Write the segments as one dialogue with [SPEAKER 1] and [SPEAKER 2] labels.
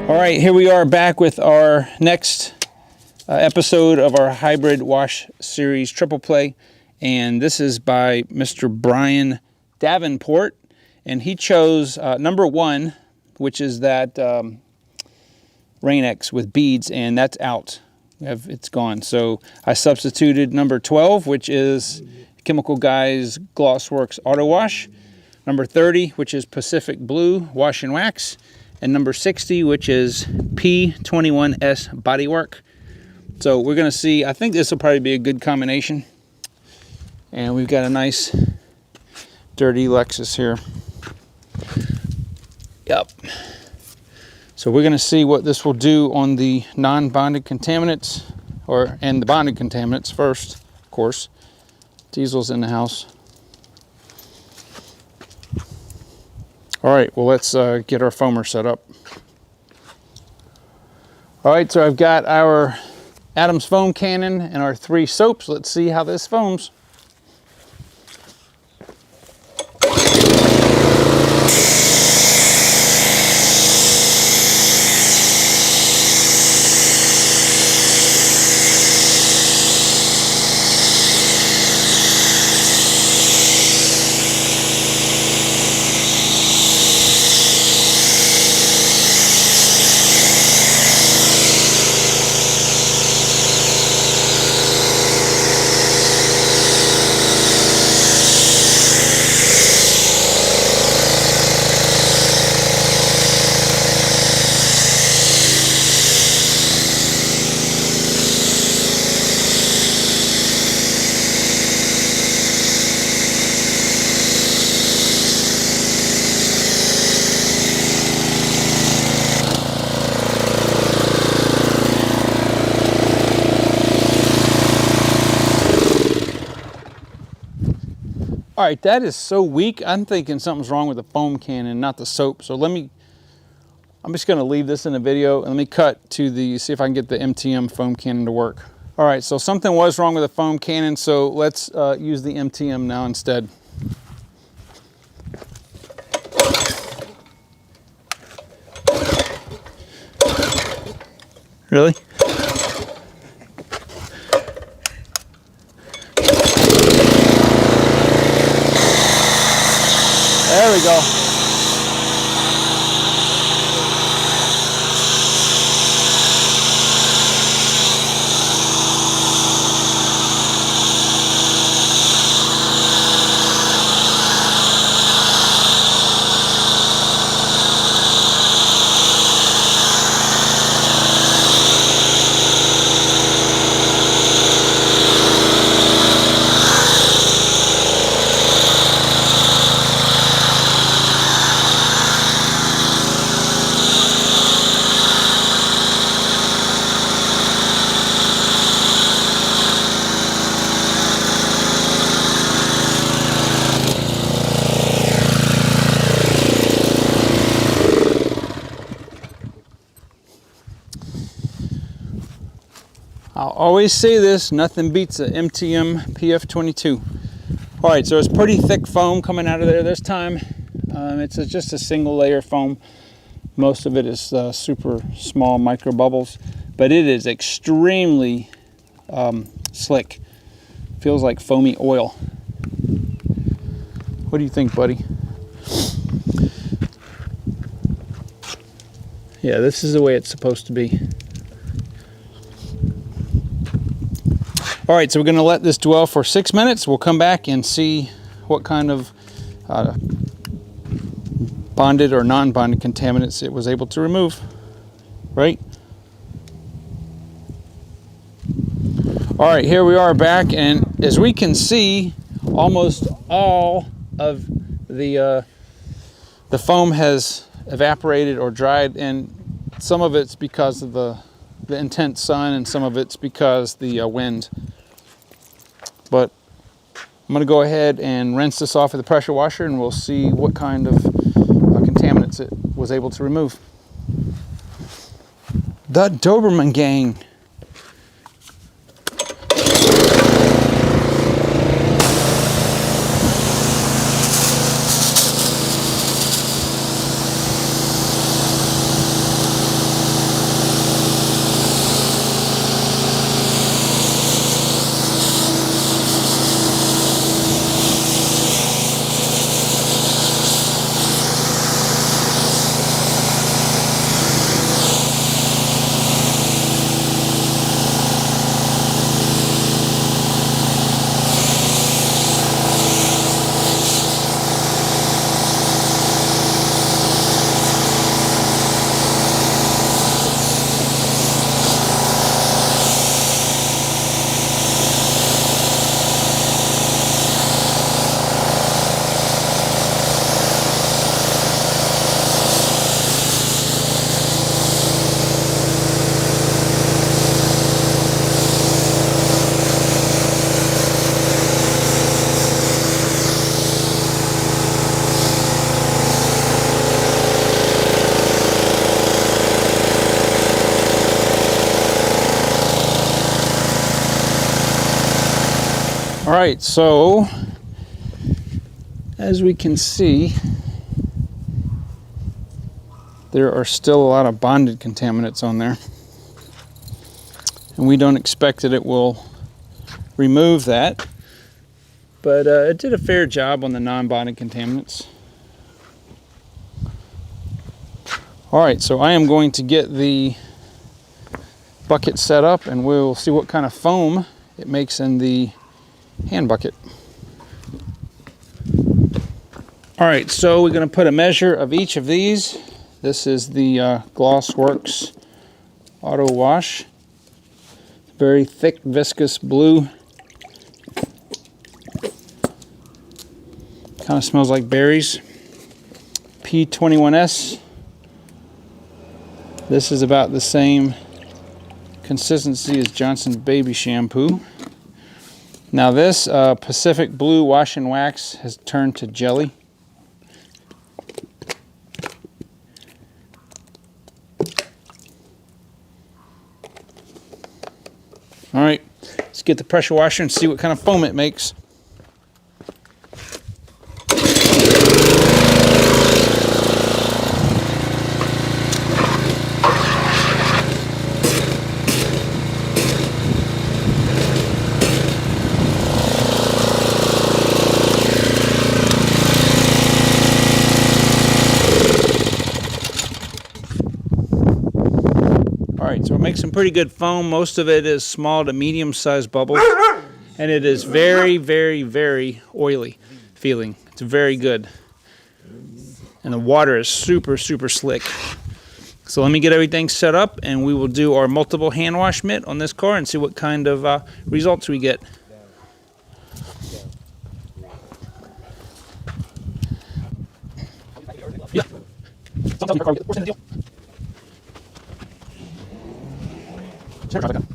[SPEAKER 1] All right, here we are back with our next episode of our hybrid wash series triple play, and this is by Mr. Brian Davenport, and he chose number 1, which is that Rain-X with beads, and that's out. It's gone. So I substituted number 12, which is Chemical Guys Glossworks Auto Wash, number 30, which is Pacific Blue Wash and Wax, and number 60, which is P21S Bodywork. So we're going to see, I think this will probably be a good combination. And we've got a nice dirty Lexus here. Yep. So we're going to see what this will do on the non-bonded contaminants, and the bonded contaminants first, of course. Diesel's in the house. All right, well, let's get our foamer set up. All right, so I've got our Adams foam cannon and our 3 soaps. Let's see how this foams. All right, that is so weak. I'm thinking something's wrong with the foam cannon, not the soap. So I'm just gonna leave this in the video and let me cut to see if I can get the MTM foam cannon to work. All right, so something was wrong with the foam cannon, so let's use the MTM now instead. Really? There we go. I'll always say this, nothing beats a MTM PF22. All right, so it's pretty thick foam coming out of there this time. It's just a single layer foam. Most of it is super small micro bubbles, but it is extremely slick. Feels like foamy oil. What do you think, buddy? Yeah, this is the way it's supposed to be. All right, so we're gonna let this dwell for 6 minutes. We'll come back and see what kind of bonded or non-bonded contaminants it was able to remove, right? All right, here we are back, and as we can see, almost all of the foam has evaporated or dried, and some of it's because of the intense sun, and some of it's because the wind. But I'm going to go ahead and rinse this off with the pressure washer, and we'll see what kind of contaminants it was able to remove. The Doberman gang. right, so as we can see, there are still a lot of bonded contaminants on there. And we don't expect that it will remove that. But it did a fair job on the non-bonded contaminants. All right, so I am going to get the bucket set up and we'll see what kind of foam it makes in the hand bucket. All right, so we're going to put a measure of each of these. This is the Glossworks Auto Wash. Very thick, viscous blue. Kind of smells like berries. P21S. This is about the same consistency as Johnson's Baby Shampoo. Now this Pacific Blue Wash and Wax has turned to jelly. All right, let's get the pressure washer and see what kind of foam it makes. So it makes some pretty good foam. Most of it is small to medium-sized bubbles, and it is very, very, very oily feeling. It's very good, and the water is super, super slick. So let me get everything set up, and we will do our multiple hand wash mitt on this car and see what kind of results we get. Yeah. Sure, try that. And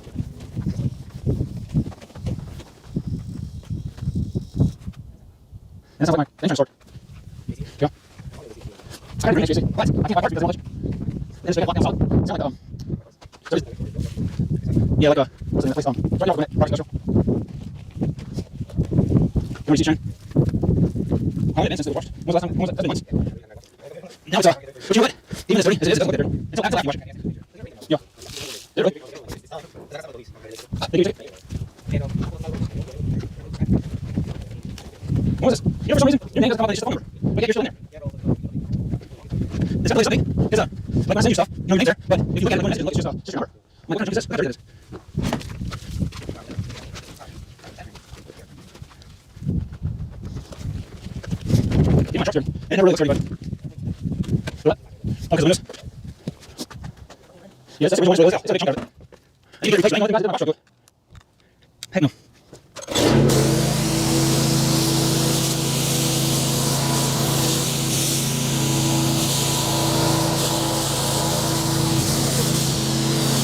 [SPEAKER 1] it sounds like my insurance store. Yeah. I can't really what? I can't buy parts because there's no It's like a sound like yeah, like a what's in the place right now, parts industrial. You want to see Shane? How many instances washed? When was the last time? When was it? That's been months. Now it's but you know what? Even as dirty as it is, it doesn't look that dirty. It's still after wash. Yeah. There it is. What was this? You know, for some reason, your name doesn't come up with just a phone number. But yeah, you're still in there. It's definitely something. Because, like when I send you stuff, you know your name's there, but if you look at it, it's just your number. I'm like, what kind of junk is this? Look how dirty it is. Get my truck's dirty. It never really looks dirty, but. What? Oh, because of the windows? Yes, that's the reason why it's like a chunk out of it. And you get replacement. I know what the guys did in my box truck. Heck no.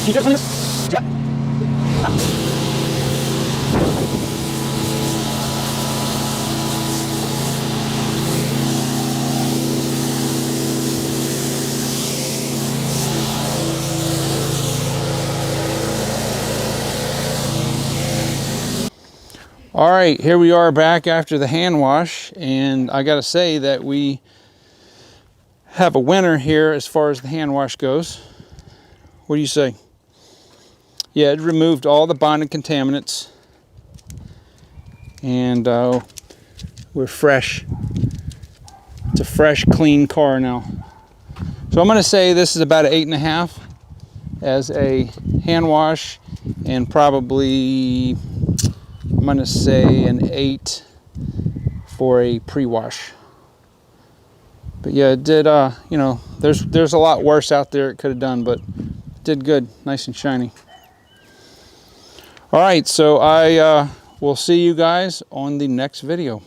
[SPEAKER 1] Can you clean this? Yeah. All right, here we are back after the hand wash, and I gotta say that we have a winner here as far as the hand wash goes. What do you say? Yeah, it removed all the bonded contaminants, and we're fresh. It's a fresh, clean car now. So I'm gonna say this is about an 8.5 as a hand wash, and probably I'm gonna say an 8 for a pre-wash. But yeah, it did, you know, there's a lot worse out there it could have done, but it did good, nice and shiny. All right, so I will see you guys on the next video.